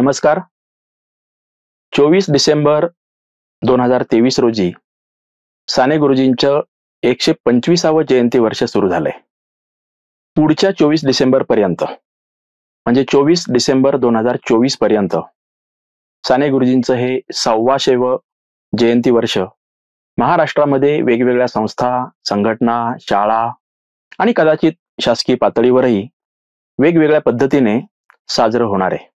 नमस्कार. 24 डिसेंबर 2023 रोजी साने गुरुजींचं 125वे जयंती वर्ष सुरू झालंय. पुढच्या 24 डिसेंबर पर्यंत म्हणजे 24 डिसेंबर 2024 पर्यंत साने गुरुजींचं हे 125वे जयंती वर्ष महाराष्ट्रामध्ये वेगवेगळ्या संस्था, संघटना, शाळा आणि कदाचित शासकीय पातळीवरही वेगवेगळ्या पद्धतीने साजरं होणार आहे.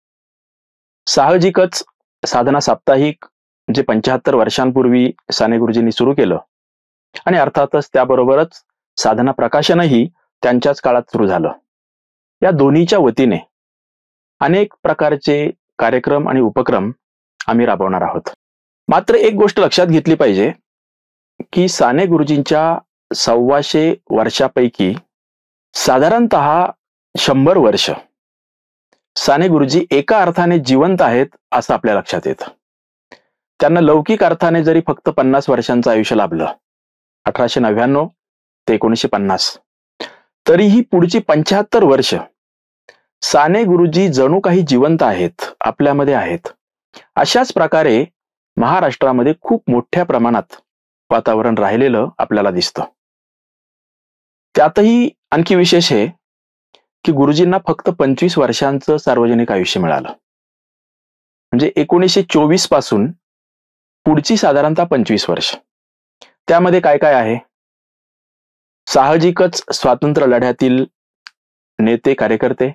साहजिकच साधना साप्ताहिक जे 75 वर्षांपूर्वी साने गुरुजींनी सुरू केलं आणि अर्थातच त्याबरोबरच साधना प्रकाशनही त्यांच्याच काळात सुरू झालं. या दोन्हीच्या वतीने अनेक प्रकारचे कार्यक्रम आणि उपक्रम आम्ही राबवणार आहोत. मात्र एक गोष्ट लक्षात घेतली पाहिजे की साने गुरुजींच्या 125 वर्षापैकी साधारणतः 100 वर्ष साने गुरुजी एका अर्थाने जिवंत आहेत असं आपल्या लक्षात येतं. त्यांना लौकिक अर्थाने जरी फक्त 50 वर्षांचं आयुष्य लाभलं 1899 ते 1950, तरीही पुढची 75 वर्ष साने गुरुजी जणू काही जिवंत आहेत, आपल्यामध्ये आहेत. अशाच प्रकारे महाराष्ट्रामध्ये खूप मोठ्या प्रमाणात वातावरण राहिलेलं आपल्याला दिसतं. त्यातही आणखी विशेष आहे की गुरुजींना फक्त 25 वर्षांचं सार्वजनिक आयुष्य मिळालं. म्हणजे 1924 पासून पुढची साधारणतः 25 वर्ष. त्यामध्ये काय काय आहे? साहजिकच स्वातंत्र्य लढ्यातील नेते, कार्यकर्ते,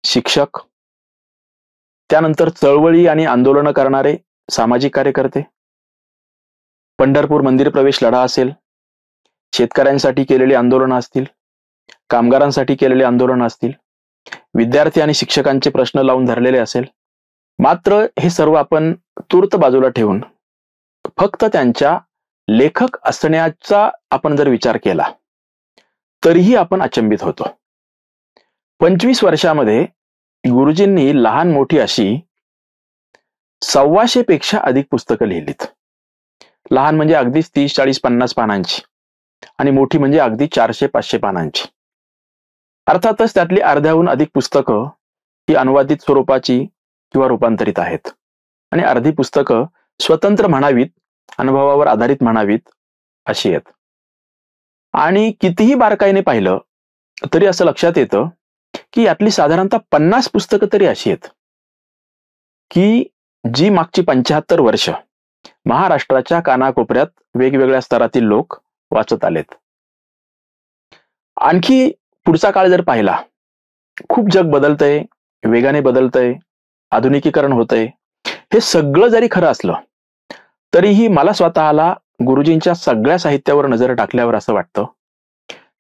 शिक्षक, त्यानंतर चळवळी आणि आंदोलन करणारे सामाजिक कार्यकर्ते, पंढरपूर मंदिर प्रवेश लढा असेल, शेतकऱ्यांसाठी केलेली आंदोलनं असतील, कामगारांसाठी केलेले आंदोलन असतील, विद्यार्थी आणि शिक्षकांचे प्रश्न लावून धरलेले असेल. मात्र हे सर्व आपण तूर्त बाजूला ठेवून फक्त त्यांच्या लेखक असण्याचा आपण जर विचार केला तरीही आपण अचंबित होतो. 25 वर्षामध्ये गुरुजींनी लहान मोठी अशी 125 पेक्षा अधिक पुस्तकं लिहिलीत. लहान म्हणजे अगदीच 30, 40, 50 पानांची आणि मोठी म्हणजे अगदी 400, 500 पानांची. अर्थातच त्यातली अर्ध्याहून अधिक पुस्तकं ही अनुवादित स्वरूपाची किंवा रूपांतरित आहेत आणि अर्धी पुस्तकं स्वतंत्र म्हणावीत, अनुभवावर आधारित म्हणावीत अशी आहेत. आणि कितीही बारकाईने पाहिलं तरी असं लक्षात येतं की यातली साधारणतः 50 पुस्तकं तरी अशी आहेत की जी मागची 75 वर्ष महाराष्ट्राच्या कानाकोपऱ्यात वेगवेगळ्या स्तरातील लोक वाचत आलेत. आणखी पुढचा काळ जर पाहिला, खूप जग बदलतंय, वेगाने बदलतंय, आधुनिकीकरण होतंय. हे सगळं जरी खरं असलं तरीही मला स्वतःला गुरुजींच्या सगळ्या साहित्यावर नजर टाकल्यावर असं वाटतं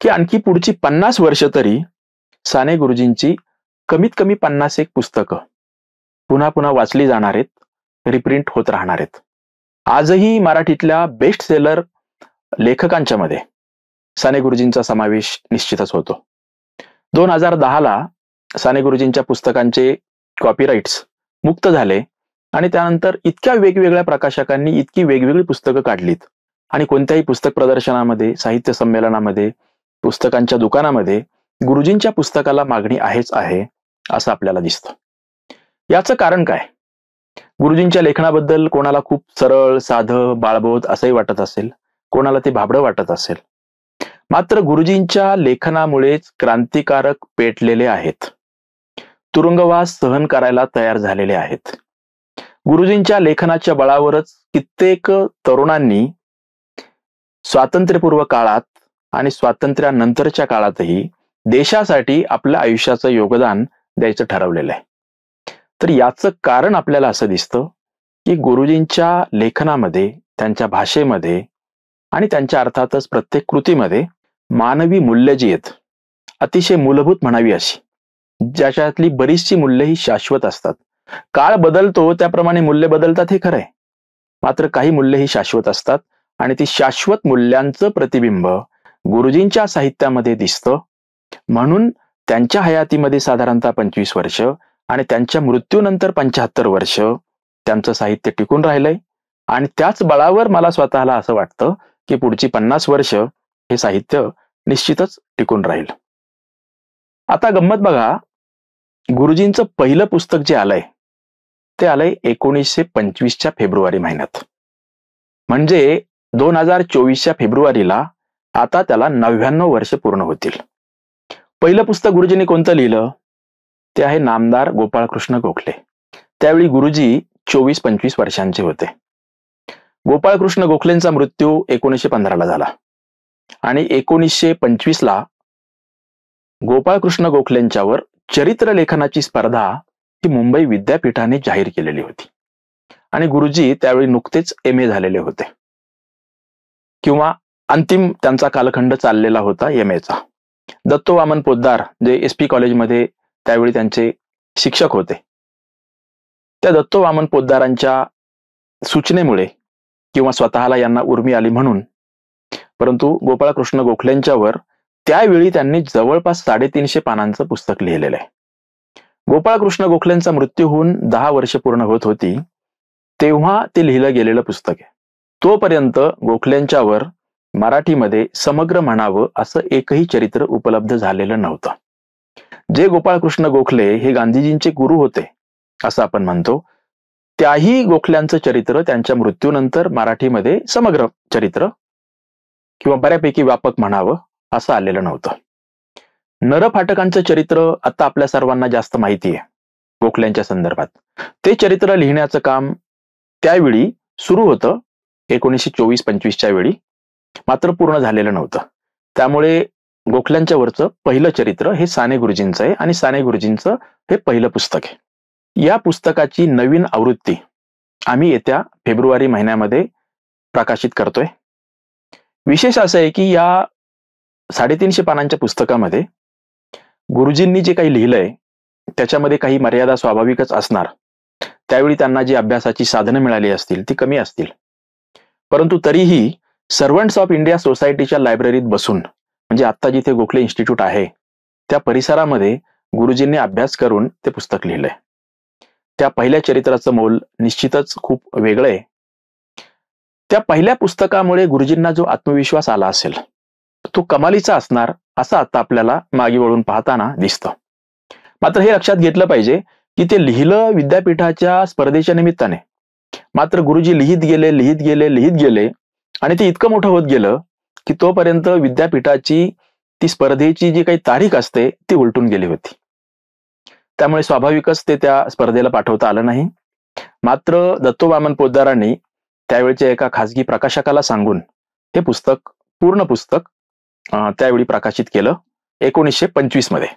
की आणखी पुढची 50 वर्ष तरी साने गुरुजींची कमीत कमी 50 पुस्तकं पुन्हा पुन्हा वाचली जाणार आहेत, रिप्रिंट होत राहणार आहेत. आजही मराठीतल्या बेस्ट सेलर लेखकांच्या मध्ये साने गुरुजींचा समावेश निश्चितच होतो. 2010ला साने गुरुजींच्या पुस्तकांचे कॉपीराइट्स मुक्त झाले आणि त्यानंतर इतक्या वेगवेगळ्या प्रकाशकांनी इतकी वेगवेगळी पुस्तकं काढलीत आणि कोणत्याही पुस्तक प्रदर्शनामध्ये, साहित्य संमेलनामध्ये, पुस्तकांच्या दुकानामध्ये गुरुजींच्या पुस्तकाला मागणी आहेच आहे असं आपल्याला दिसतं. याचं कारण काय? गुरुजींच्या लेखनाबद्दल कोणाला खूप सरळ, साधं, बाळबोध असंही वाटत असेल, कोणाला ते भाबडं वाटत असेल. मात्र गुरुजींच्या लेखनामुळेच क्रांतिकारक पेटलेले आहेत, तुरुंगवास सहन करायला तयार झालेले आहेत. गुरुजींच्या लेखनाच्या बळावरच कित्येक तरुणांनी स्वातंत्र्यपूर्व काळात आणि स्वातंत्र्यानंतरच्या काळातही देशासाठी आपल्या आयुष्याचं योगदान द्यायचं ठरवलेलं आहे. तर याचं कारण आपल्याला असं दिसतं की गुरुजींच्या लेखनामध्ये, त्यांच्या भाषेमध्ये आणि त्यांच्या अर्थातच प्रत्येक कृतीमध्ये मानवी मूल्य जी आहेत, अतिशय मूलभूत म्हणावी अशी, ज्याच्यातली बरीचशी मूल्य ही शाश्वत असतात. काळ बदलतो त्याप्रमाणे मूल्य बदलतात हे खरं आहे, मात्र काही मूल्य ही शाश्वत असतात आणि ती शाश्वत मूल्यांचं प्रतिबिंब गुरुजींच्या साहित्यामध्ये दिसतं. म्हणून त्यांच्या हयातीमध्ये साधारणतः 25 वर्ष आणि त्यांच्या मृत्यूनंतर 75 वर्ष त्यांचं साहित्य टिकून राहिलंय आणि त्याच बळावर मला स्वतःला असं वाटतं की पुढची 50 वर्ष हे साहित्य निश्चितच टिकून राहील. आता गंमत बघा, गुरुजींचं पहिलं पुस्तक जे आलंय ते आलंय 1925च्या फेब्रुवारी महिन्यात. म्हणजे 2024च्या फेब्रुवारीला आता त्याला 99 वर्ष पूर्ण होतील. पहिलं पुस्तक गुरुजींनी कोणतं लिहिलं ते आहे नामदार गोपाळकृष्ण गोखले. त्यावेळी गुरुजी 24-25 वर्षांचे होते. गोपाळकृष्ण गोखलेंचा मृत्यू 1915ला झाला आणि 1925ला गोपाळकृष्ण गोखलेंच्यावर चरित्र लेखनाची स्पर्धा ही मुंबई विद्यापीठाने जाहीर केलेली होती आणि गुरुजी त्यावेळी नुकतेच MA झालेले होते किंवा अंतिम त्यांचा कालखंड चाललेला होता MAचा. दत्तो वामन पोद्दार जे SP कॉलेजमध्ये त्यावेळी त्यांचे शिक्षक होते, त्या दत्तो वामन पोद्दारांच्या सूचनेमुळे किंवा स्वतःला यांना उर्मी आली म्हणून, परंतु गोपाळकृष्ण गोखलेंच्यावर त्यावेळी त्यांनी जवळपास 350 पानांचं पुस्तक लिहिलेलं आहे. गोपाळकृष्ण गोखलेंचा मृत्यू होऊन 10 वर्ष पूर्ण होत होती तेव्हा ते लिहिलं गेलेलं पुस्तक आहे. तोपर्यंत गोखलेंच्यावर मराठीमध्ये समग्र म्हणावं असं एकही चरित्र उपलब्ध झालेलं नव्हतं. जे गोपाळकृष्ण गोखले हे गांधीजींचे गुरु होते असं आपण म्हणतो, त्याही गोखल्यांचं चरित्र त्यांच्या मृत्यूनंतर मराठीमध्ये समग्र चरित्र किंवा बऱ्यापैकी व्यापक म्हणावं असं आलेलं नव्हतं. नरफाटकांचं चरित्र आता आपल्या सर्वांना जास्त माहिती आहे गोखल्यांच्या संदर्भात. ते चरित्र लिहिण्याचं काम त्यावेळी सुरू होतं 1924-25च्या वेळी, मात्र पूर्ण झालेलं नव्हतं. त्यामुळे गोखल्यांच्या वरचं पहिलं चरित्र हे साने गुरुजींचं आहे आणि साने गुरुजींचं हे पहिलं पुस्तक आहे. या पुस्तकाची नवीन आवृत्ती आम्ही येत्या फेब्रुवारी महिन्यामध्ये प्रकाशित करतोय. विशेष असं आहे की या 350 पानांच्या पुस्तकामध्ये गुरुजींनी जे काही लिहिलंय त्याच्यामध्ये काही मर्यादा स्वाभाविकच असणार. त्यावेळी त्यांना जी अभ्यासाची साधनं मिळाली असतील ती कमी असतील, परंतु तरीही सर्वंट्स ऑफ इंडिया सोसायटीच्या लायब्ररीत बसून, म्हणजे आता जिथे गोखले इन्स्टिट्यूट आहे त्या परिसरामध्ये गुरुजींनी अभ्यास करून ते पुस्तक लिहिलंय. त्या पहिल्या चरित्राचं मोल निश्चितच खूप वेगळं आहे. त्या पहिल्या पुस्तकामुळे गुरुजींना जो आत्मविश्वास आला असेल तो कमालीचा असणार असं आता आपल्याला मागे वळून पाहताना दिसतं. मात्र हे लक्षात घेतलं पाहिजे की ते लिहिलं विद्यापीठाच्या स्पर्धेच्या निमित्ताने, मात्र गुरुजी लिहित गेले आणि ते इतकं मोठं होत गेलं की तोपर्यंत विद्यापीठाची ती स्पर्धेची जी काही तारीख असते ती उलटून गेली होती. त्यामुळे स्वाभाविकच ते त्या स्पर्धेला पाठवता आलं नाही. मात्र दत्तो वामन पोद्दारांनी त्यावेळच्या एका खासगी प्रकाशकाला सांगून हे पुस्तक, पूर्ण पुस्तक त्यावेळी प्रकाशित केलं 1925 मध्ये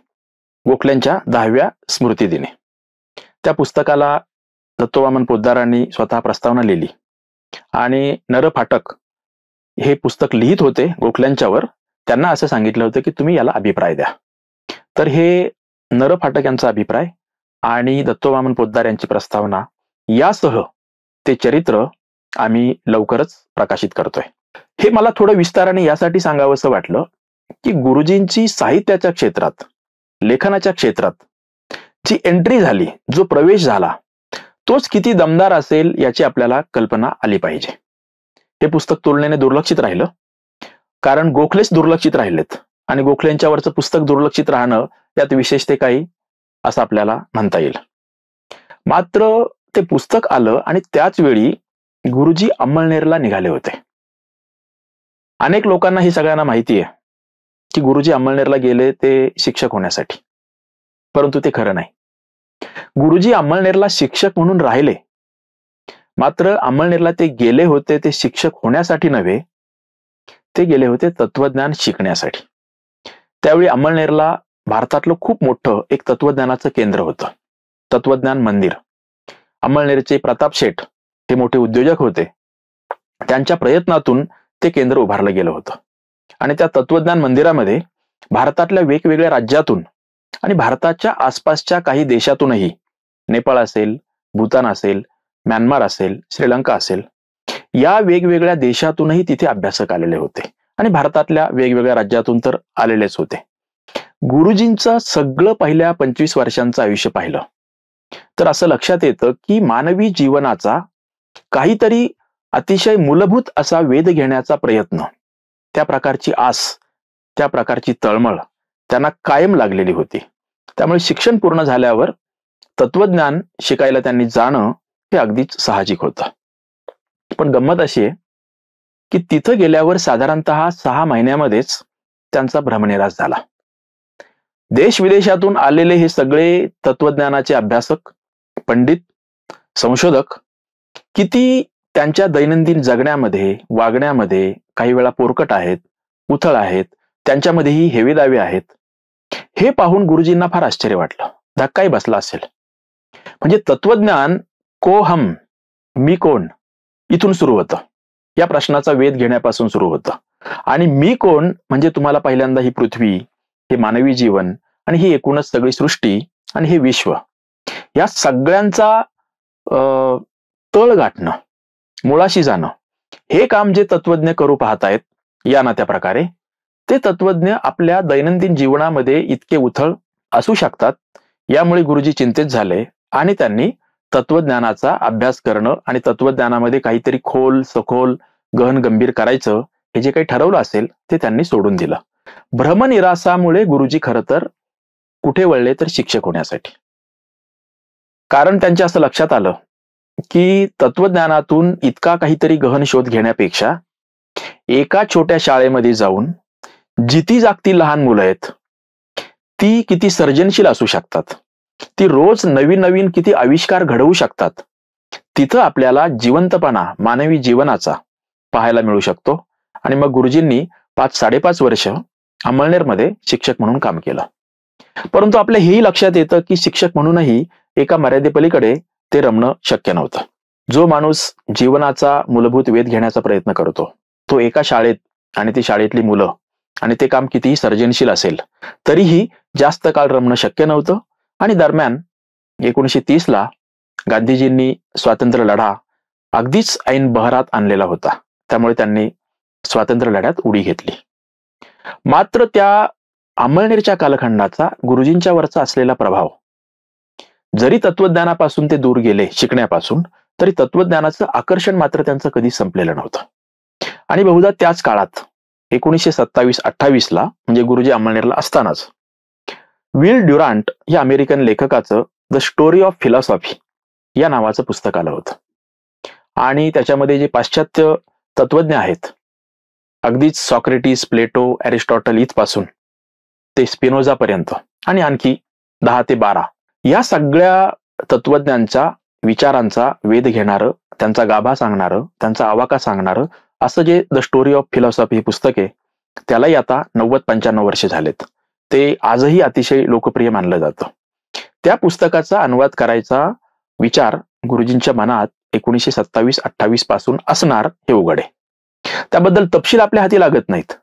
गोखल्यांच्या 10व्या स्मृतिदिनी. त्या पुस्तकाला दत्तो वामन पोद्दारांनी स्वतः प्रस्तावना लिहिली आणि नरफाटक हे पुस्तक लिहित होते गोखल्यांच्यावर. त्यांना असं सांगितलं होतं की तुम्ही याला अभिप्राय द्या. तर हे नरफाटक यांचा अभिप्राय आणि दत्तो वामन पोद्दार यांची प्रस्तावना यासह ते चरित्र आम्ही लवकरच प्रकाशित करतोय. हे मला थोडं विस्ताराने यासाठी सांगावंसं वाटलं की गुरुजींची साहित्याच्या क्षेत्रात, लेखनाच्या क्षेत्रात जी एंट्री झाली, जो प्रवेश झाला, तोच किती दमदार असेल याची आपल्याला कल्पना आली पाहिजे. हे पुस्तक तुलनेने दुर्लक्षित राहिलं कारण गोखलेच दुर्लक्षित राहिलेत आणि गोखलेंच्यावरचं पुस्तक दुर्लक्षित राहणं यात विशेष ते काही असं आपल्याला म्हणता येईल. मात्र ते पुस्तक आलं आणि त्याच वेळी गुरुजी अंमळनेरला निघाले होते. अनेक लोकांना ही सगळ्यांना माहिती आहे की गुरुजी अंमळनेरला गेले ते शिक्षक होण्यासाठी, परंतु ते खरं नाही. गुरुजी अंमळनेरला शिक्षक म्हणून राहिले, मात्र अंमळनेरला ते गेले होते ते शिक्षक होण्यासाठी नव्हे, ते गेले होते तत्वज्ञान शिकण्यासाठी. त्यावेळी अंमळनेरला भारतातलं खूप मोठं एक तत्वज्ञानाचं केंद्र होतं, तत्वज्ञान मंदिर. अंमळनेरचे प्रताप शेठ हे मोठे उद्योजक होते, त्यांच्या प्रयत्नातून ते केंद्र उभारलं गेलं होतं आणि त्या तत्वज्ञान मंदिरामध्ये भारतातल्या वेगवेगळ्या राज्यातून आणि भारताच्या आसपासच्या काही देशातूनही, नेपाळ असेल, भूतान असेल, म्यानमार असेल, श्रीलंका असेल, या वेगवेगळ्या देशातूनही तिथे अभ्यासक आलेले होते आणि भारतातल्या वेगवेगळ्या राज्यातून तर आलेलेच होते. गुरुजींचं सगळं पहिल्या 25 वर्षांचं आयुष्य पाहिलं तर असं लक्षात येतं की मानवी जीवनाचा काहीतरी अतिशय मूलभूत असा वेध घेण्याचा प्रयत्न, त्या प्रकारची आस, त्या प्रकारची तळमळ त्यांना कायम लागलेली होती. त्यामुळे शिक्षण पूर्ण झाल्यावर तत्वज्ञान शिकायला त्यांनी जाणं हे अगदीच साहजिक होतं. पण गंमत अशी आहे की तिथं गेल्यावर साधारणतः 6 महिन्यामध्येच त्यांचा भ्रमनिरास झाला. देश विदेशातून आलेले हे सगळे तत्वज्ञानाचे अभ्यासक, पंडित, संशोधक किती त्यांच्या दैनंदिन जगण्यामध्ये, वागण्यामध्ये काही वेळा पोरकट आहेत, उथळ आहेत, त्यांच्यामध्येही हेवेदावे आहेत, हे पाहून गुरुजींना फार आश्चर्य वाटलं. धक्काही बसला असेल. म्हणजे तत्वज्ञान को हम, मी कोण, इथून सुरू होतं. या प्रश्नाचा वेध घेण्यापासून सुरू होतं. आणि मी कोण म्हणजे तुम्हाला पहिल्यांदा ही पृथ्वी, हे मानवी जीवन आणि ही एकूणच सगळी सृष्टी आणि हे विश्व, या सगळ्यांचा तळ गाठणं, मुळाशी जाणं, हे काम जे तत्वज्ञ करू पाहतायत या ना त्या प्रकारे, ते तत्वज्ञ आपल्या दैनंदिन जीवनामध्ये इतके उथळ असू शकतात. यामुळे गुरुजी चिंतित झाले आणि त्यांनी तत्वज्ञानाचा अभ्यास करणं आणि तत्वज्ञानामध्ये काहीतरी खोल, सखोल, गहन गंभीर करायचं हे जे काही ठरवलं असेल ते त्यांनी सोडून दिलं. भ्रमनिरासामुळे गुरुजी खरं तर कुठे वळले तर शिक्षक होण्यासाठी. कारण त्यांच्या असं लक्षात आलं की तत्वज्ञानातून इतका काहीतरी गहन शोध घेण्यापेक्षा एका छोट्या शाळेमध्ये जाऊन जिती जागती लहान मुलं आहेत ती किती सर्जनशील असू शकतात, ती रोज नवीन नवीन किती आविष्कार घडवू शकतात, तिथं आपल्याला जिवंतपणा मानवी जीवनाचा पाहायला मिळू शकतो. आणि मग गुरुजींनी 5-5.5 वर्ष अमळनेरमध्ये शिक्षक म्हणून काम केलं. परंतु आपल्या हेही लक्षात येतं की शिक्षक म्हणूनही एका मर्यादेपलीकडे ते रमणं शक्य नव्हतं. जो माणूस जीवनाचा मूलभूत वेध घेण्याचा प्रयत्न करतो तो एका शाळेत आणि ती शाळेतली मुलं आणि ते काम कितीही सर्जनशील असेल तरीही जास्त काळ रमणं शक्य नव्हतं. आणि दरम्यान 1930ला गांधीजींनी स्वातंत्र्य लढा अगदीच ऐन बहरात आणलेला होता. त्यामुळे त्यांनी स्वातंत्र्य लढ्यात उडी घेतली. मात्र त्या अमळनेरच्या कालखंडाचा गुरुजींच्या वरचा असलेला प्रभाव, जरी तत्वज्ञानापासून ते दूर गेले शिकण्यापासून, तरी तत्वज्ञानाचं आकर्षण मात्र त्यांचं कधी संपलेलं नव्हतं. आणि बहुधा त्याच काळात 1927-28ला म्हणजे गुरुजी अमळनेरला असतानाच विल ड्युरांट या अमेरिकन लेखकाचं द स्टोरी ऑफ फिलॉसॉफी या नावाचं पुस्तक आलं होतं. आणि त्याच्यामध्ये जे पाश्चात्य तत्वज्ञ आहेत, अगदीच सॉक्रेटिस, प्लेटो, अरिस्टॉटल इथपासून ते स्पिनोझापर्यंत आणि आणखी 10 ते 12 या सगळ्या तत्वज्ञांच्या विचारांचा वेध घेणारं, त्यांचा गाभा सांगणारं, त्यांचा आवाका सांगणारं असं जे द स्टोरी ऑफ फिलॉसॉफी हे पुस्तक आहे, त्यालाही आता 90-95 वर्ष झालेत. ते आजही अतिशय लोकप्रिय मानलं जातं. त्या पुस्तकाचा अनुवाद करायचा विचार गुरुजींच्या मनात 1927-28 पासून असणार हे उघड आहे. त्याबद्दल तपशील आपल्या हाती लागत नाहीत.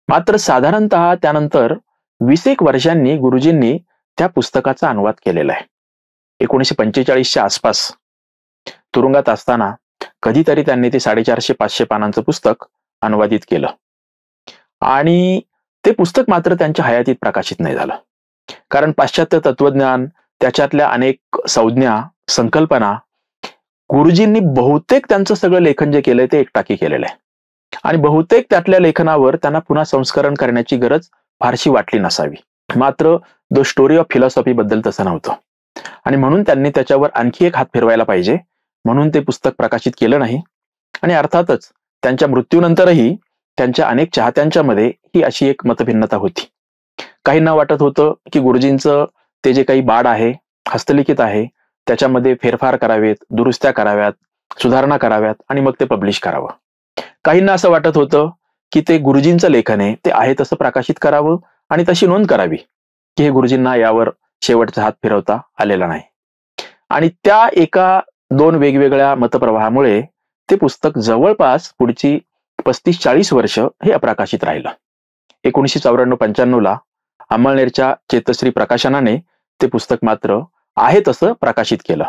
मात्र साधारणतः त्यानंतर 20 वर्षांनी गुरुजींनी त्या पुस्तकाचा अनुवाद केलेला आहे. 1945च्या आसपास तुरुंगात असताना कधीतरी त्यांनी ते 450-500 पानांचं पुस्तक अनुवादित केलं. आणि ते पुस्तक मात्र त्यांच्या हयातीत प्रकाशित नाही झालं. कारण पाश्चात्य तत्वज्ञान, त्याच्यातल्या अनेक संज्ञा, संकल्पना गुरुजींनी बहुतेक त्यांचं सगळं लेखन जे केलंय ते एकटाकी केलेलं आहे. आणि बहुतेक त्यातल्या लेखनावर त्यांना पुन्हा संस्करण करण्याची गरज फारशी वाटली नसावी. मात्र द स्टोरी ऑफ फिलॉसॉफी बद्दल तसं नव्हतं. आणि म्हणून त्यांनी त्याच्यावर आणखी एक हात फिरवायला पाहिजे म्हणून ते पुस्तक प्रकाशित केलं नाही. आणि अर्थातच त्यांच्या मृत्यूनंतरही त्यांच्या अनेक चाहत्यांच्या मध्ये ही अशी एक मतभिन्नता होती. काहींना वाटत होतं की गुरुजींचं ते जे काही बाड आहे, हस्तलिखित आहे, त्याच्यामध्ये फेरफार करावेत, दुरुस्त्या कराव्यात, सुधारणा कराव्यात आणि मग ते पब्लिश करावं. काहींना असं वाटत होतं की ते गुरुजींचं लेखन आहे, ते आहे तसं प्रकाशित करावं आणि तशी नोंद करावी की हे गुरुजींना यावर शेवटचा हात फिरवता आलेला नाही. आणि त्या एका 2 वेगवेगळ्या मतप्रवाहामुळे ते पुस्तक जवळपास पुढची 35-40 वर्ष हे अप्रकाशित राहिलं. 1994-95ला अमळनेरच्या चेतश्री प्रकाशनाने ते पुस्तक मात्र आहे तसं प्रकाशित केलं.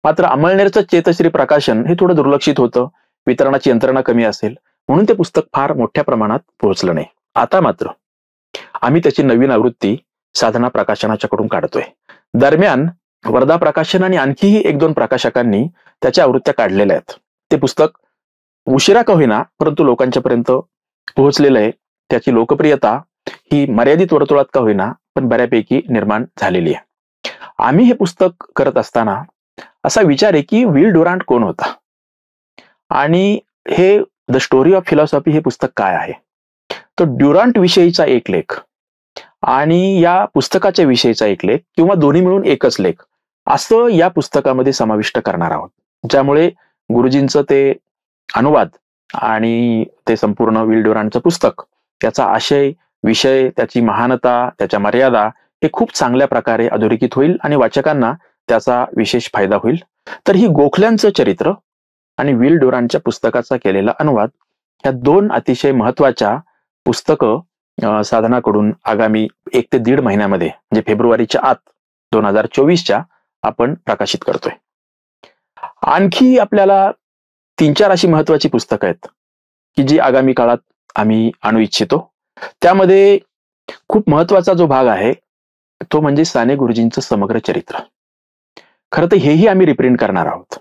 मात्र अमळनेरचं चेतश्री प्रकाशन हे थोडं दुर्लक्षित होतं, वितरणाची यंत्रणा कमी असेल म्हणून ते पुस्तक फार मोठ्या प्रमाणात पोहोचलं नाही. आता मात्र आम्ही त्याची नवीन आवृत्ती साधना प्रकाशनाच्याकडून काढतोय. दरम्यान वर्धा प्रकाशन आणि आणखीही 1-2 प्रकाशकांनी त्याच्या आवृत्त्या काढलेल्या आहेत. ते पुस्तक उशिरा का होईना परंतु लोकांच्या पर्यंत पोहोचलेलं आहे. त्याची लोकप्रियता ही मर्यादित वर्तुळात का होईना पण बऱ्यापैकी निर्माण झालेली आहे. आम्ही हे पुस्तक करत असताना असा विचार आहे की विल ड्युरांट कोण होता आणि हे द स्टोरी ऑफ फिलॉसॉफी हे पुस्तक काय आहे. तर ड्युरांट विषयीचा एक लेख आणि या पुस्तकाच्या विषयीचा एक लेख किंवा दोन्ही मिळून एकच लेख असं या पुस्तकामध्ये समाविष्ट करणार आहोत, ज्यामुळे गुरुजींचं ते अनुवाद आणि ते संपूर्ण विल ड्युरांटचं पुस्तक, त्याचा आशय, विषय, त्याची महानता, त्याच्या मर्यादा हे खूप चांगल्या प्रकारे अधोरेखित होईल आणि वाचकांना त्याचा विशेष फायदा होईल. तर ही गोखल्यांचं चरित्र आणि विल ड्युरांटच्या पुस्तकाचा केलेला अनुवाद ह्या दोन अतिशय महत्वाच्या पुस्तकं साधनाकडून आगामी 1 ते 1.5 महिन्यामध्ये म्हणजे फेब्रुवारीच्या आत 2024च्या आपण प्रकाशित करतोय. आणखी आपल्याला 3-4 अशी महत्वाची पुस्तकं आहेत की जी आगामी काळात आम्ही आणू इच्छितो. त्यामध्ये खूप महत्वाचा जो भाग आहे तो म्हणजे साने गुरुजींचं समग्र चरित्र. खरं तर हेही आम्ही रिप्रिंट करणार आहोत.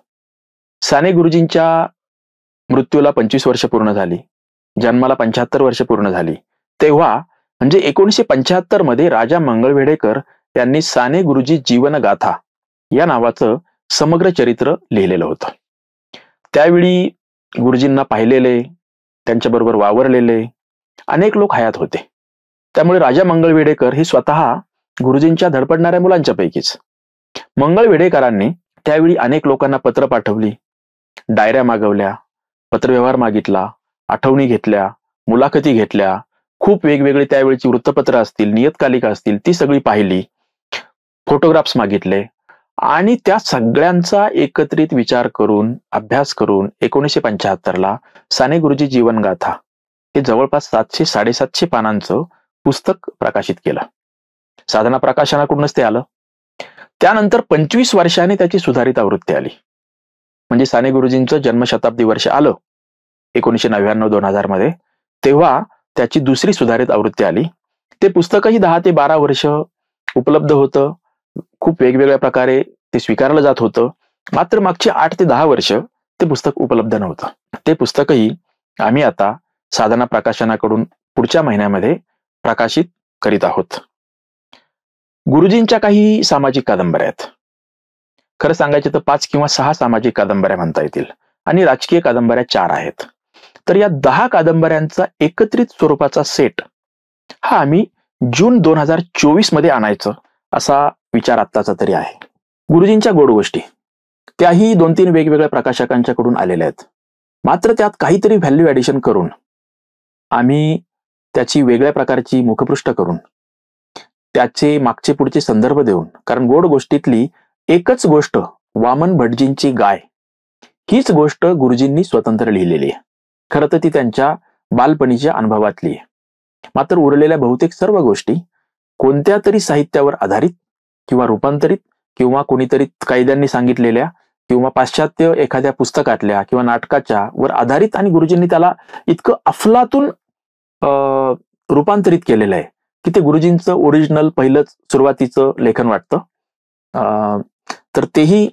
साने गुरुजींच्या मृत्यूला 25 वर्ष पूर्ण झाली, जन्माला 75 वर्ष पूर्ण झाली, तेव्हा म्हणजे 1975 मध्ये राजा मंगळवेढेकर यांनी साने गुरुजी जीवनगाथा या नावाचं समग्र चरित्र लिहिलेलं होतं. त्यावेळी गुरुजींना पाहिलेले, त्यांच्याबरोबर वावरलेले अनेक लोक हयात होते. त्यामुळे राजा मंगळवेढेकर हे स्वतः गुरुजींच्या धडपडणाऱ्या मुलांच्या पैकीच. मंगळवेढेकरांनी त्यावेळी अनेक लोकांना पत्र पाठवली, डायऱ्या मागवल्या, पत्रव्यवहार मागितला, आठवणी घेतल्या, मुलाखती घेतल्या, खूप वेगवेगळी त्यावेळची वृत्तपत्र असतील, नियतकालिका असतील ती सगळी पाहिली, फोटोग्राफ्स मागितले आणि त्या सगळ्यांचा एकत्रित विचार करून, अभ्यास करून 1975ला साने गुरुजी जीवनगाथा हे जवळपास 700-750 पानांचं पुस्तक प्रकाशित केलं. साधना प्रकाशनाकडूनच ते आलं. त्यानंतर 25 वर्षांनी त्याची सुधारित आवृत्ती आली. म्हणजे साने गुरुजींचं जन्मशताब्दी वर्ष आलं 1999-2000 मध्ये, तेव्हा त्याची दुसरी सुधारित आवृत्ती आली. ते पुस्तकही 10 ते 12 वर्ष उपलब्ध होतं. खूप वेगवेगळ्या प्रकारे ते स्वीकारलं जात होतं. मात्र मागची 8 ते 10 वर्ष ते पुस्तक उपलब्ध नव्हतं. ते पुस्तकही आम्ही आता साधना प्रकाशनाकडून पुढच्या महिन्यामध्ये प्रकाशित करीत आहोत. गुरुजींच्या काही सामाजिक कादंबऱ्या आहेत. खरं सांगायचं तर 5 किंवा 6 सामाजिक कादंबऱ्या म्हणता येतील आणि राजकीय कादंबऱ्या 4 आहेत. तर या 10 कादंबऱ्यांचा एकत्रित स्वरूपाचा सेट हा आम्ही जून 2024 मध्ये आणायचं असा विचार आत्ताचा तरी आहे. गुरुजींच्या गोड गोष्टी त्याही 2-3 वेगवेगळ्या प्रकाशकांच्याकडून आलेल्या आहेत. मात्र त्यात काहीतरी व्हॅल्यू ऍडिशन करून आम्ही त्याची वेगळ्या प्रकारची मुखपृष्ठ करून त्याचे मागचे पुढचे संदर्भ देऊन, कारण गोड गोष्टीतली एकच गोष्ट वामन भटजींची गाय हीच गोष्ट गुरुजींनी स्वतंत्र लिहिलेली आहे. खरं तर ती त्यांच्या बालपणीच्या अनुभवातली आहे. मात्र उरलेल्या बहुतेक सर्व गोष्टी कोणत्या तरी साहित्यावर आधारित किंवा रूपांतरित किंवा कोणीतरी कायद्यांनी सांगितलेल्या किंवा पाश्चात्य एखाद्या पुस्तकातल्या किंवा नाटकाच्या वर आधारित आणि गुरुजींनी त्याला इतकं अफलातून रूपांतरित केलेलं आहे की ते गुरुजींचं ओरिजिनल पहिलंच सुरुवातीचं लेखन वाटतं. तर तेही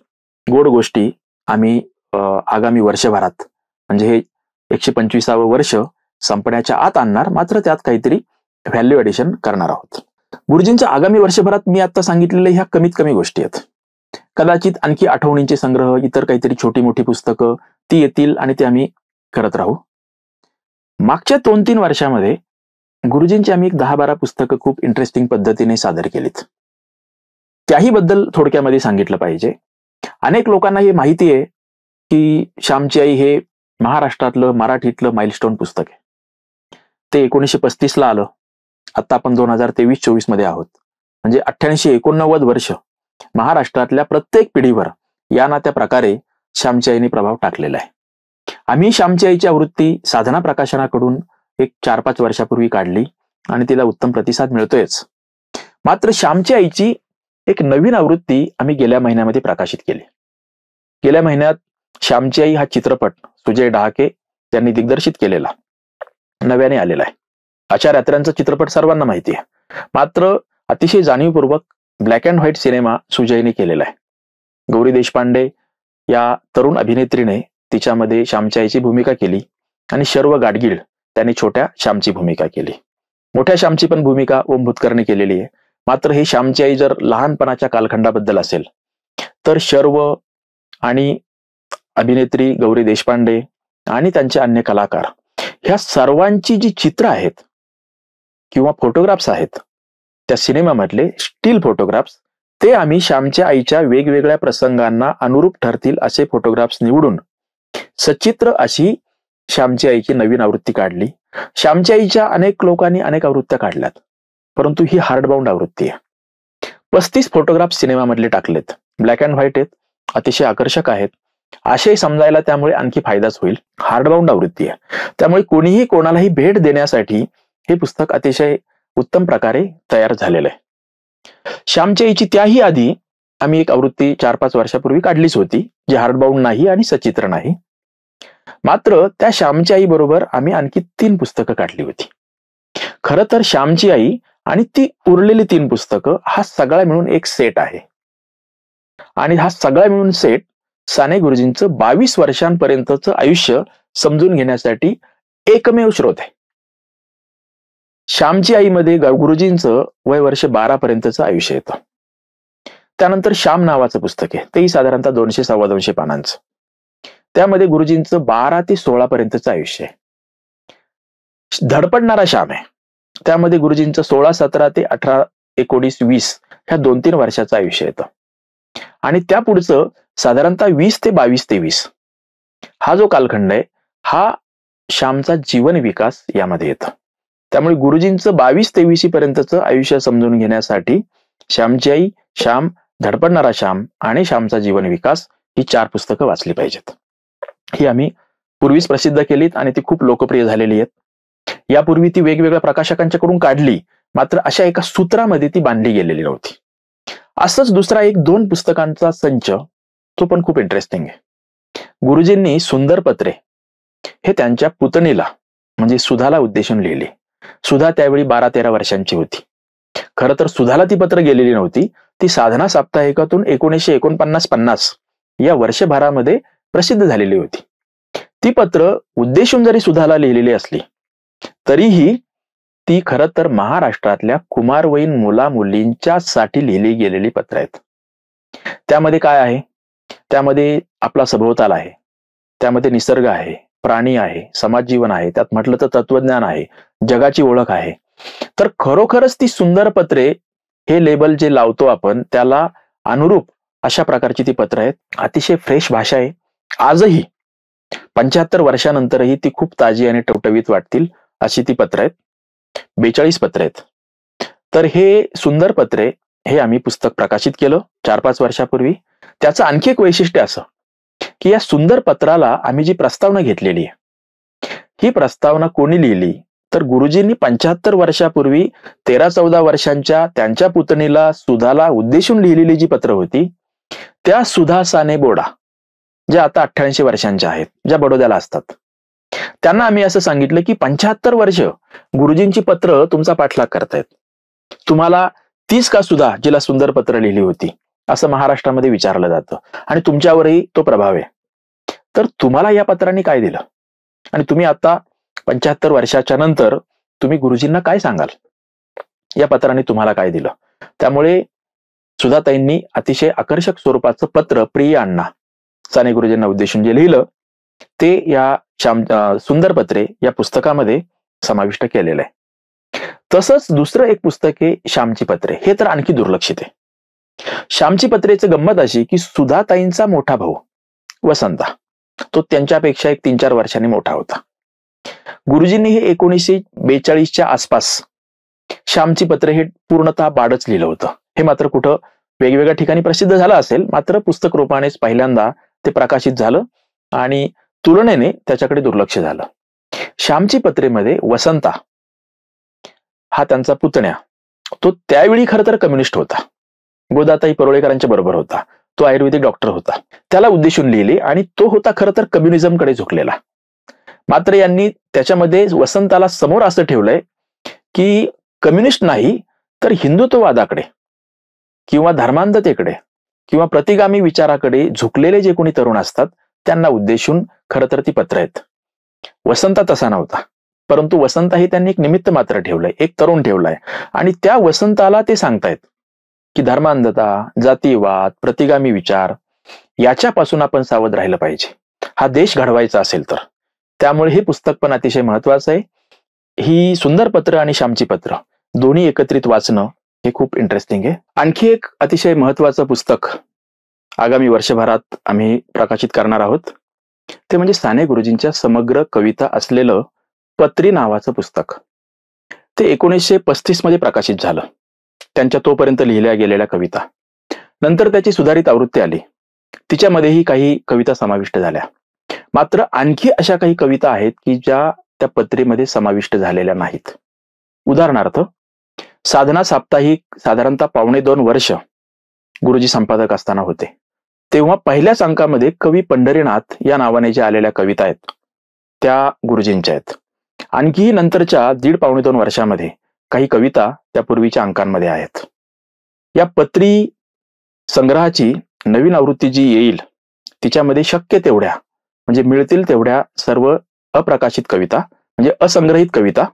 गोड गोष्टी आम्ही आगामी वर्षभरात म्हणजे हे 125वं वर्ष संपण्याच्या आत आणणार, मात्र त्यात काहीतरी व्हॅल्यू ऍडिशन करणार आहोत. गुरुजींच्या आगामी वर्षभरात मी आता सांगितलेल्या ह्या कमीत कमी गोष्टी आहेत. कदाचित आणखी आठवणींचे संग्रह, इतर काहीतरी छोटी मोठी पुस्तकं ती येतील आणि ते आम्ही करत राहू. मागच्या 2-3 वर्षामध्ये गुरुजींची आम्ही 10-12 पुस्तकं खूप इंटरेस्टिंग पद्धतीने सादर केलीत. त्याही बद्दल थोडक्यामध्ये सांगितलं पाहिजे. अनेक लोकांना हे माहिती आहे की श्यामची आई हे महाराष्ट्रातलं मराठीतलं माइलस्टोन पुस्तक आहे. ते 1935ला आलं. आता आपण 2023-24 मध्ये आहोत. म्हणजे 88-89 वर्ष महाराष्ट्रातल्या प्रत्येक पिढीवर या ना त्या प्रकारे श्यामची आईने प्रभाव टाकलेला आहे. आम्ही श्यामची आईची आवृत्ती साधना प्रकाशनाकडून एक 4-5 वर्षापूर्वी काढली आणि तिला उत्तम प्रतिसाद मिळतोयच. मात्र श्यामची आईची एक नवीन आवृत्ती आम्ही गेल्या महिन्यामध्ये प्रकाशित केली. गेल्या महिन्यात श्यामची आई हा चित्रपट सुजय डहाके यांनी दिग्दर्शित केलेला नव्याने आलेला आहे. आचार्य यात्र्यांचा चित्रपट सर्वांना माहिती आहे. मात्र अतिशय जाणीवपूर्वक ब्लॅक अँड व्हाईट सिनेमा सुजयने केलेला आहे. गौरी देशपांडे या तरुण अभिनेत्रीने तिच्यामध्ये श्यामची आईची भूमिका केली आणि शर्व गाडगीळ त्याने छोट्या श्यामची भूमिका केली. मोठ्या श्यामची पण भूमिका ओम भूतकरने केलेली आहे. मात्र हे श्यामची आई जर लहानपणाच्या कालखंडाबद्दल असेल तर शर्व आणि अभिनेत्री गौरी देशपांडे आणि त्यांचे अन्य कलाकार ह्या सर्वांची जी चित्र आहेत किंवा फोटोग्राफ्स आहेत त्या सिनेमामधले स्टील फोटोग्राफ्स, ते आम्ही श्यामच्या आईच्या वेगवेगळ्या प्रसंगांना अनुरूप ठरतील असे फोटोग्राफ्स निवडून सचित्र अशी श्यामची आईची नवीन आवृत्ती काढली. श्यामच्या आईच्या अनेक लोकांनी अनेक आवृत्त्या काढल्यात, परंतु ही हार्डबाउंड आवृत्ती आहे. 35 फोटोग्राफ सिनेमामधले टाकलेत, ब्लॅक अँड व्हाईट आहेत, अतिशय आकर्षक आहेत. आशय समजायला त्यामुळे आणखी फायदाच होईल. हार्डबाउंड आवृत्ती आहे, त्यामुळे कोणीही कोणालाही भेट देण्यासाठी हे पुस्तक अतिशय उत्तम प्रकारे तयार झालेलं आहे. श्यामच्या आईची त्याही आधी आम्ही एक आवृत्ती 4-5 वर्षापूर्वी काढलीच होती, जी हार्डबाउंड नाही आणि सचित्र नाही. मात्र त्या श्यामची आई बरोबर आम्ही आणखी 3 पुस्तकं काढली होती. खरं तर श्यामची आई आणि ती उरलेली 3 पुस्तकं हा सगळा मिळून एक सेट आहे. आणि हा सगळा मिळून सेट साने गुरुजींचं 22 वर्षांपर्यंतचं आयुष्य समजून घेण्यासाठी एकमेव स्रोत आहे. श्यामची आईमध्ये गुरुजींचं वय वर्ष 12 पर्यंतचं आयुष्य येतं. त्यानंतर श्याम नावाचं पुस्तक आहे, तेही साधारणतः 200-250 पानांचं. त्यामध्ये गुरुजींचं 12 ते 16 पर्यंतचं आयुष्य आहे. धडपडणारा श्याम आहे, त्यामध्ये गुरुजींचं 16, 17 ते 18, 19, 20 ह्या 2-3 वर्षाचं आयुष्य येतं. आणि त्या पुढचं साधारणतः 20 ते 22-23 हा जो कालखंड आहे हा श्यामचा जीवन विकास यामध्ये येतं. त्यामुळे गुरुजींचं 22-23 पर्यंतचं आयुष्य समजून घेण्यासाठी श्यामची आई, श्याम, धडपडणारा श्याम आणि श्यामचा जीवन विकास ही 4 पुस्तकं वाचली पाहिजेत. ही आम्ही पूर्वीच प्रसिद्ध केलीत आणि ती खूप लोकप्रिय झालेली आहेत. यापूर्वी ती वेगवेगळ्या प्रकाशकांच्याकडून काढली, मात्र अशा एका सूत्रामध्ये ती बांधली गेलेली नव्हती. असंच दुसरा 1-2 पुस्तकांचा संच, तो पण खूप इंटरेस्टिंग आहे. गुरुजींनी सुंदर पत्रे हे त्यांच्या पुतणीला म्हणजे सुधाला उद्देशून लिहिली. सुधा त्यावेळी 12-13 वर्षांची होती. खरं तर सुधाला ती पत्र गेलेली नव्हती, ती साधना साप्ताहिकातून 1949-50 या वर्षभरामध्ये प्रसिद्ध झालेली होती. ती पत्र उद्देशून जरी सुधाला लिहिलेली असली तरीही ती खरं तर महाराष्ट्रातल्या कुमारवयीन मुला मुलींच्यासाठी लिहिली गेलेली पत्र आहेत. त्यामध्ये काय आहे? त्यामध्ये आपला सभोवताल आहे, त्यामध्ये निसर्ग आहे, प्राणी आहे, समाज जीवन आहे, त्यात म्हटलं तर तत्वज्ञान आहे, जगाची ओळख आहे. तर खरोखरच ती सुंदर पत्रे हे लेबल जे लावतो आपण त्याला अनुरूप अशा प्रकारची ती पत्र आहेत. अतिशय फ्रेश भाषा आहे. आजही 75 वर्षानंतरही ती खूप ताजी आणि टवटवीत वाटतील अशी ती पत्र आहेत. 42 पत्र आहेत. तर हे सुंदर पत्रे हे आम्ही पुस्तक प्रकाशित केलं 4-5 वर्षापूर्वी. त्याचं आणखी एक वैशिष्ट्य असं की या सुंदर पत्राला आम्ही जी प्रस्तावना घेतलेली आहे, ही प्रस्तावना कोणी लिहिली तर गुरुजींनी 75 वर्षापूर्वी 13-14 वर्षांच्या त्यांच्या पुतणीला सुधाला उद्देशून लिहिलेली जी पत्र होती, त्या सुधा साने बोडा, ज्या आता 88 वर्षांच्या आहेत, ज्या बडोद्याला असतात, त्यांना आम्ही असं सांगितलं की 75 वर्ष गुरुजींची पत्र तुमचा पाठलाग करतायत, तुम्हाला तीच का सुधा जिला सुंदर पत्र लिहिली होती असं महाराष्ट्रामध्ये विचारलं जातं आणि तुमच्यावरही तो प्रभाव आहे. तर तुम्हाला या पत्रांनी काय दिलं आणि तुम्ही आता 75 वर्षाच्या नंतर तुम्ही गुरुजींना काय सांगाल? या पत्रांनी तुम्हाला काय दिलं? त्यामुळे सुधाताईंनी अतिशय आकर्षक स्वरूपाचं पत्र प्रिय अण्णा साने गुरुजींना उद्देशून जे लिहिलं ते या सुंदर पत्रे या पुस्तकामध्ये समाविष्ट केलेलं आहे. तसंच दुसरं एक पुस्तक आहे श्यामची पत्रे. हे तर आणखी दुर्लक्षित आहे. श्यामची पत्रेचं गंमत अशी की सुधाताईंचा मोठा भाऊ वसंता, तो त्यांच्यापेक्षा एक 3-4 वर्षांनी मोठा होता. गुरुजींनी हे 1942च्या आसपास श्यामची पत्रे हे पूर्णतः बाडच लिहिलं होतं. हे मात्र कुठं वेगवेगळ्या ठिकाणी प्रसिद्ध झालं असेल, मात्र पुस्तक रूपानेच पहिल्यांदा ते प्रकाशित झालं आणि तुलनेने त्याच्याकडे दुर्लक्ष झालं. श्यामची पत्रेमध्ये वसंता हा त्यांचा पुतण्या, तो त्यावेळी खरं तर कम्युनिस्ट होता. गोदाताई परोळेकरांच्या बरोबर होता. तो आयुर्वेदिक डॉक्टर होता. त्याला उद्देशून लिहिली आणि तो होता खरं तर कम्युनिझमकडे झुकलेला. मात्र यांनी त्याच्यामध्ये वसंताला समोर असं ठेवलंय की कम्युनिस्ट नाही तर हिंदुत्ववादाकडे किंवा धर्मांधतेकडे किंवा प्रतिगामी विचाराकडे झुकलेले जे कोणी तरुण असतात त्यांना उद्देशून खरं तर ती पत्र आहेत. वसंता तसा नव्हता. परंतु वसंत त्यांनी एक निमित्त मात्र ठेवलंय, एक तरुण ठेवलाय. आणि त्या वसंताला ते सांगतायत की धर्मांधता, जातीवाद, प्रतिगामी विचार याच्यापासून आपण सावध राहिलं पाहिजे, हा देश घडवायचा असेल तर. त्यामुळे हे पुस्तक पण अतिशय महत्वाचं आहे. ही सुंदर पत्र आणि श्यामची पत्र दोन्ही एकत्रित वाचणं हे खूप इंटरेस्टिंग आहे. आणखी एक अतिशय महत्वाचं पुस्तक आगामी वर्षभरात आम्ही प्रकाशित करणार आहोत, ते म्हणजे साने गुरुजींच्या समग्र कविता असलेलं पत्री नावाचं पुस्तक. ते 1935 मध्ये प्रकाशित झालं, त्यांच्या तोपर्यंत लिहिल्या गेलेल्या कविता. नंतर त्याची सुधारित आवृत्ती आली, तिच्यामध्येही काही कविता समाविष्ट झाल्या. मात्र आणखी अशा काही कविता आहेत की ज्या त्या पत्रीमध्ये समाविष्ट झालेल्या नाहीत. उदाहरणार्थ, साधना साप्ताहिक साधारणतः 1.25 वर्ष गुरुजी संपादक असताना होते, तेव्हा पहिल्याच अंकामध्ये कवी पंढरीनाथ या नावाने ज्या आलेल्या कविता आहेत त्या गुरुजींच्या आहेत. आणखी नंतरच्या 1.5-2 वर्षामध्ये काही कविता त्या पूर्वीच्या अंकांमध्ये आहेत. या पत्री संग्रहाची नवीन आवृत्ती जी येईल तिच्यामध्ये शक्य तेवढ्या म्हणजे मिळतील तेवढ्या सर्व अप्रकाशित कविता म्हणजे असंग्रहित कविता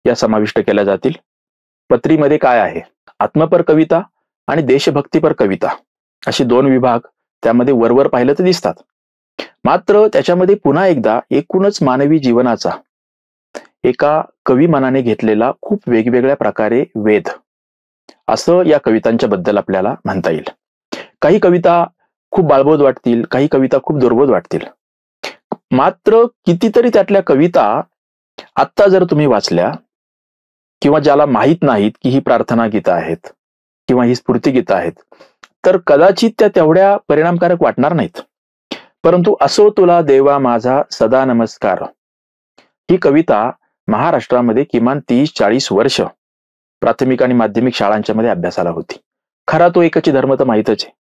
या समाविष्ट केल्या जातील. पत्रीमध्ये काय आहे, आत्मपर कविता आणि देशभक्तीपर कविता असे 2 विभाग त्यामध्ये वरवर पाहिलं तर दिसतात. मात्र त्याच्यामध्ये पुन्हा एकदा एकूणच मानवी जीवनाचा एका कवी मनाने घेतलेला खूप वेगवेगळ्या प्रकारे वेध असं या कवितांच्या बद्दल आपल्याला म्हणता येईल. काही कविता खूप बाळबोध वाटतील, काही कविता खूप दुर्बोध वाटतील. मात्र कितीतरी त्यातल्या कविता आत्ता जर तुम्ही वाचल्या किंवा ज्याला माहीत नाहीत की ही प्रार्थना गीतं आहेत किंवा ही स्फूर्ती गीतं आहेत, तर कदाचित त्या तेवढ्या परिणामकारक वाटणार नाहीत. परंतु असो तुला देवा माझा सदा नमस्कार ही कविता महाराष्ट्रामध्ये किमान 30-40 वर्ष प्राथमिक आणि माध्यमिक शाळांच्या मध्ये अभ्यासाला होती. खरा तो एकच धर्म तर माहीतच आहे,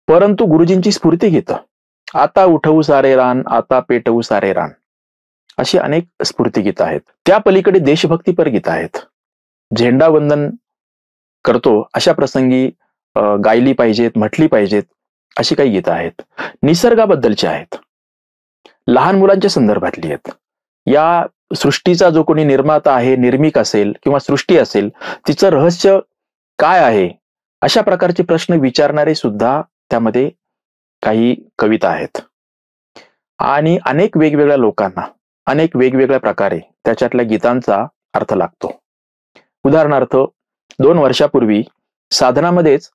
परंतु गुरुजींची स्फूर्ती गीतं, आता उठवू सारे रान, आता पेटवू सारे रान, अशी अनेक स्फूर्ती गीतं आहेत. त्या पलीकडे देशभक्तीपर गीतं आहेत. झेंडा वंदन करतो अशा प्रसंगी गायली पाहिजेत, म्हटली पाहिजेत अशी काही गीतं आहेत. निसर्गाबद्दलची आहेत, लहान मुलांच्या संदर्भातली आहेत. या सृष्टीचा जो कोणी निर्माता आहे, निर्मिक असेल किंवा सृष्टी असेल, तिचं रहस्य काय आहे अशा प्रकारचे प्रश्न विचारणारे सुद्धा त्यामध्ये काही कविता आहेत. आणि अनेक वेगवेगळ्या लोकांना अनेक वेगवेगळ्या प्रकारे त्याच्यातल्या गीतांचा अर्थ लागतो. उदाहरणार्थ, 2 वर्षापूर्वी साधनामध्येच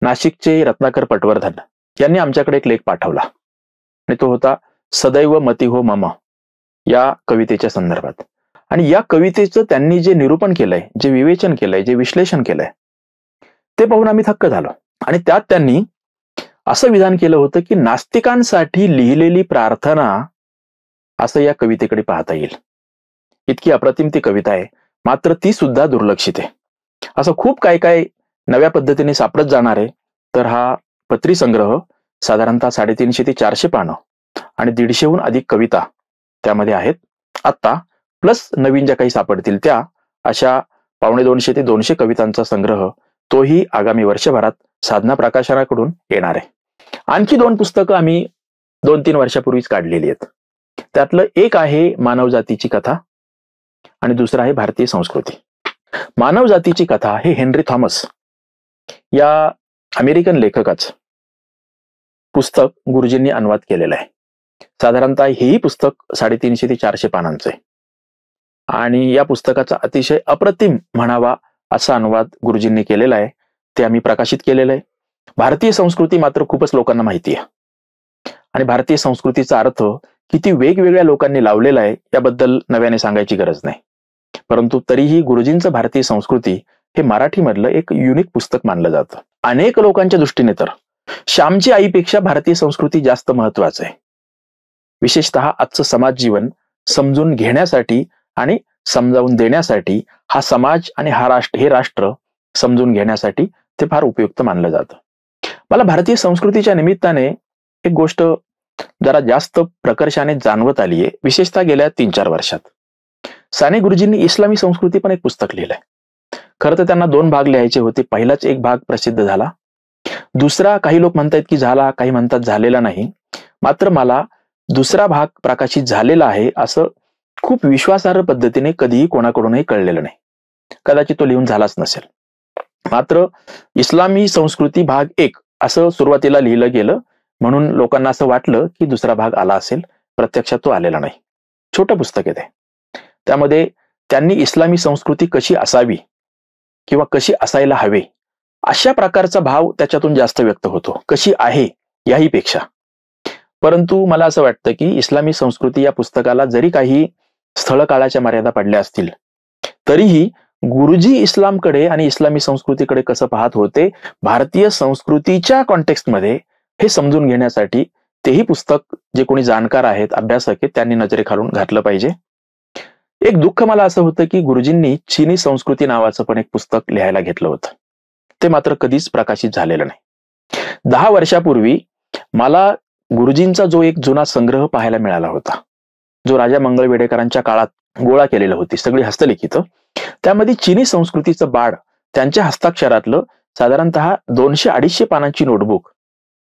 नाशिकचे रत्नाकर पटवर्धन यांनी आमच्याकडे एक लेख पाठवला आणि तो होता सदैव मती हो मम या कवितेच्या संदर्भात. आणि या कवितेचं त्यांनी जे निरूपण केलंय, जे विवेचन केलंय, जे विश्लेषण केलंय ते पाहून आम्ही थक्क झालो. आणि त्यात त्यांनी असं विधान केलं होतं की नास्तिकांसाठी लिहिलेली प्रार्थना असं या कवितेकडे पाहता येईल. इतकी अप्रतिम ती कविता आहे, मात्र ती सुद्धा दुर्लक्षित आहे. असं खूप काय काय नव्या पद्धतीने सापडत जाणार आहे. तर हा पत्री संग्रह साधारणतः 350 ते 400 पानं आणि 150हून अधिक कविता त्यामध्ये आहेत आत्ता, प्लस नवीन ज्या काही सापडतील त्या, अशा 150 ते 200 कवितांचा संग्रह तोही आगामी वर्षभरात साधना प्रकाशनाकडून येणार आहे. आणखी 2 पुस्तकं आम्ही 2-3 वर्षापूर्वीच काढलेली आहेत. त्यातलं एक आहे मानवजातीची कथा आणि दुसरं आहे भारतीय संस्कृती. मानवजातीची कथा हे हेनरी थॉमस या अमेरिकन लेखकाचं पुस्तक गुरुजींनी अनुवाद केलेलं आहे. साधारणतः हेही पुस्तक 350 ते 400 पानांचं आहे आणि या पुस्तकाचा अतिशय अप्रतिम म्हणावा असा अनुवाद गुरुजींनी केलेला आहे. ते आम्ही प्रकाशित केलेलं आहे. भारतीय संस्कृती मात्र खूपच लोकांना माहिती आहे आणि भारतीय संस्कृतीचा अर्थ किती वेगवेगळ्या लोकांनी लावलेला आहे याबद्दल नव्याने सांगायची गरज नाही. परंतु तरीही गुरुजींचं भारतीय संस्कृती हे मराठीमधलं एक युनिक पुस्तक मानलं जातं. अनेक लोकांच्या दृष्टीने तर श्यामची आईपेक्षा भारतीय संस्कृती जास्त महत्वाचं आहे. विशेषतः आजचं समाज जीवन समजून घेण्यासाठी आणि समजावून देण्यासाठी हा समाज आणि हे राष्ट्र समजून घेण्यासाठी ते फार उपयुक्त मानलं जातं. मला भारतीय संस्कृतीच्या निमित्ताने एक गोष्ट जरा जास्त प्रकर्षाने जाणवत आली आहे, विशेषतः गेल्या 3-4 वर्षात. साने गुरुजींनी इस्लामी संस्कृती पण एक पुस्तक लिहिलंय. खरं तर त्यांना 2 भाग लिहायचे होते. पहिलाच एक भाग प्रसिद्ध झाला, दुसरा काही लोक म्हणतात की झाला, काही म्हणतात झालेला नाही. मात्र मला दुसरा भाग प्रकाशित झालेला आहे असं खूप विश्वासार्ह पद्धतीने कधीही कोणाकडूनही कळलेलं नाही. कदाचित तो लिहून झालाच नसेल. मात्र इस्लामी संस्कृती भाग 1 असं सुरुवातीला लिहिलं गेलं, म्हणून लोकांना असं वाटलं की दुसरा भाग आला असेल. प्रत्यक्षात तो आलेला नाही. छोटं पुस्तक आहे ते. त्यामध्ये त्यांनी इस्लामी संस्कृती कशी असावी किंवा कशी असायला हवे अशा प्रकारचा भाव त्याच्यातून जास्त व्यक्त होतो, कशी आहे याही पेक्षा. परंतु मला असं वाटतं की इस्लामी संस्कृती या पुस्तकाला जरी काही स्थळ काळाच्या मर्यादा पडल्या असतील, तरीही गुरुजी इस्लामकडे आणि इस्लामी संस्कृतीकडे कसं पाहत होते भारतीय संस्कृतीच्या कॉन्टेक्स्टमध्ये हे समजून घेण्यासाठी तेही पुस्तक जे कोणी जाणकार आहेत, अभ्यासक आहेत, त्यांनी नजरेखालून घातलं पाहिजे. एक दुःख मला असं होतं की गुरुजींनी चीनी संस्कृती नावाचं पण एक पुस्तक लिहायला घेतलं होतं. ते मात्र कधीच प्रकाशित झालेलं नाही. 10 वर्षापूर्वी मला गुरुजींचा जो एक जुना संग्रह पाहायला मिळाला होता, जो राजा मंगळवेढेकरांच्या काळात गोळा केलेलं होती, सगळी हस्तलिखित. त्यामध्ये चीनी संस्कृतीचं बाळ, त्यांच्या हस्ताक्षरातलं साधारणतः 200-250 पानांची नोटबुक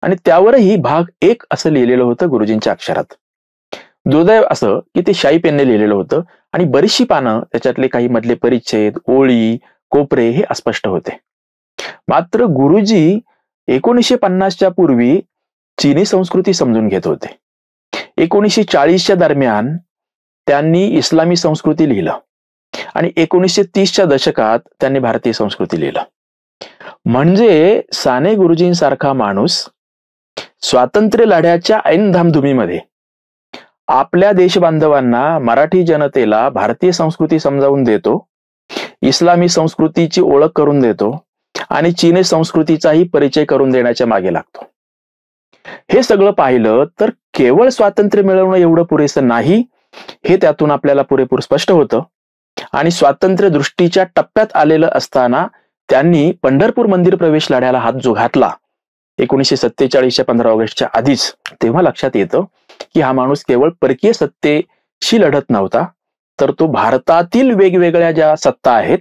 आणि त्यावरही भाग 1 असं लिहिलेलं होतं गुरुजींच्या अक्षरात. दुर्दैव असं की ते शाई पेनने लिहिलेलं होतं आणि बरीचशी पानं, त्याच्यातले काही मधले परिच्छेद, ओळी, कोपरे हे अस्पष्ट होते. मात्र गुरुजी 1950च्या पूर्वी चीनी संस्कृती समजून घेत होते. 1940च्या दरम्यान त्यांनी इस्लामी संस्कृती लिहिलं आणि 1930च्या दशकात त्यांनी भारतीय संस्कृती लिहिलं. म्हणजे साने गुरुजींसारखा माणूस स्वातंत्र्य लढ्याच्या ऐन धामधुमीमध्ये आपल्या देशबांधवांना, मराठी जनतेला भारतीय संस्कृती समजावून देतो, इस्लामी संस्कृतीची ओळख करून देतो आणि चीनी संस्कृतीचाही परिचय करून देण्याच्या मागे लागतो. हे सगळं पाहिलं तर केवळ स्वातंत्र्य मिळवणं एवढं पुरेसं नाही हे त्यातून आपल्याला पुरेपूर स्पष्ट होतं. आणि स्वातंत्र्य दृष्टीच्या टप्प्यात आलेलं असताना त्यांनी पंढरपूर मंदिर प्रवेश लढ्याला हात जो घातला 1947च्या 15 ऑगस्टच्या आधीच, तेव्हा लक्षात येतं की हा माणूस केवळ परकीय सत्तेशी लढत नव्हता, तर तो भारतातील वेगवेगळ्या ज्या सत्ता आहेत,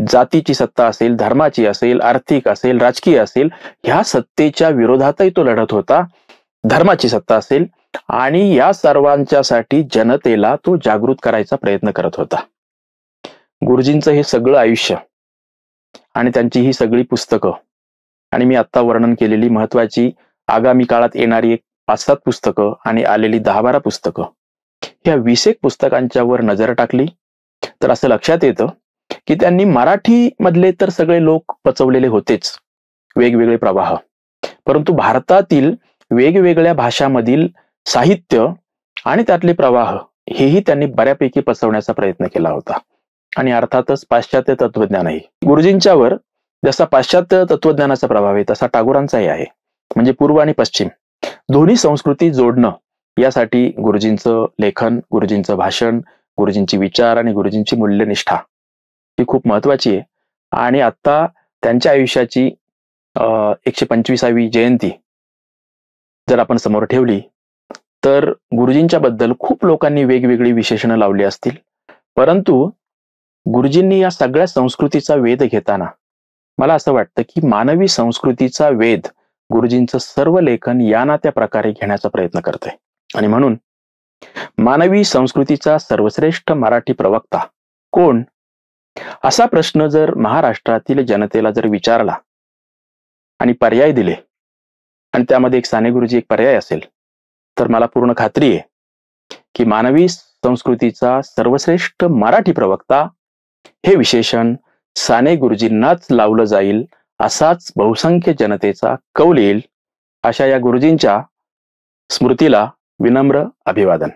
जातीची सत्ता असेल, धर्माची असेल, आर्थिक असेल, राजकीय असेल, ह्या सत्तेच्या विरोधातही तो लढत होता. धर्माची सत्ता असेल, आणि या सर्वांच्यासाठी जनतेला तो जागृत करायचा प्रयत्न करत होता. गुरुजींचं हे सगळं आयुष्य आणि त्यांची ही सगळी पुस्तकं आणि मी आता वर्णन केलेली महत्वाची आगामी काळात येणारी 5-7 पुस्तकं आणि आलेली 10-12 पुस्तकं, ह्या 20 पुस्तकांच्या वर नजर टाकली तर असं लक्षात येतं की त्यांनी मराठी मधले तर सगळे लोक पचवलेले होतेच, वेगवेगळे प्रवाह, परंतु भारतातील वेगवेगळ्या भाषांमधील साहित्य आणि त्यातले प्रवाह हेही त्यांनी बऱ्यापैकी पचवण्याचा प्रयत्न केला होता. आणि अर्थातच पाश्चात्य तत्वज्ञानही. गुरुजींच्यावर जसा पाश्चात्य तत्वज्ञानाचा प्रभाव आहे तसा टागोरांचाही आहे. म्हणजे पूर्व आणि पश्चिम दोन्ही संस्कृती जोडणं यासाठी गुरुजींचं लेखन, गुरुजींचं भाषण, गुरुजींची विचार आणि गुरुजींची मूल्यनिष्ठा ही खूप महत्वाची आहे. आणि आता त्यांच्या आयुष्याची 125वी जयंती जर आपण समोर ठेवली तर गुरुजींच्या बद्दल खूप लोकांनी वेगवेगळी विशेषणं लावली असतील, परंतु गुरुजींनी या सगळ्या संस्कृतीचा वेध घेताना मला असं वाटतं की मानवी संस्कृतीचा वेध गुरुजींचं सर्व लेखन या ना त्या प्रकारे घेण्याचा प्रयत्न करतंय. आणि म्हणून मानवी संस्कृतीचा सर्वश्रेष्ठ मराठी प्रवक्ता कोण असा प्रश्न जर महाराष्ट्रातील जनतेला जर विचारला आणि पर्याय दिले आणि त्यामध्ये एक साने गुरुजी एक पर्याय असेल, तर मला पूर्ण खात्री आहे की मानवी संस्कृतीचा सर्वश्रेष्ठ मराठी प्रवक्ता हे विशेषण साने गुरुजींनाच लावलं जाईल, असाच बहुसंख्य जनतेचा कौल येईल. अशा या गुरुजींच्या स्मृतीला विनम्र अभिवादन.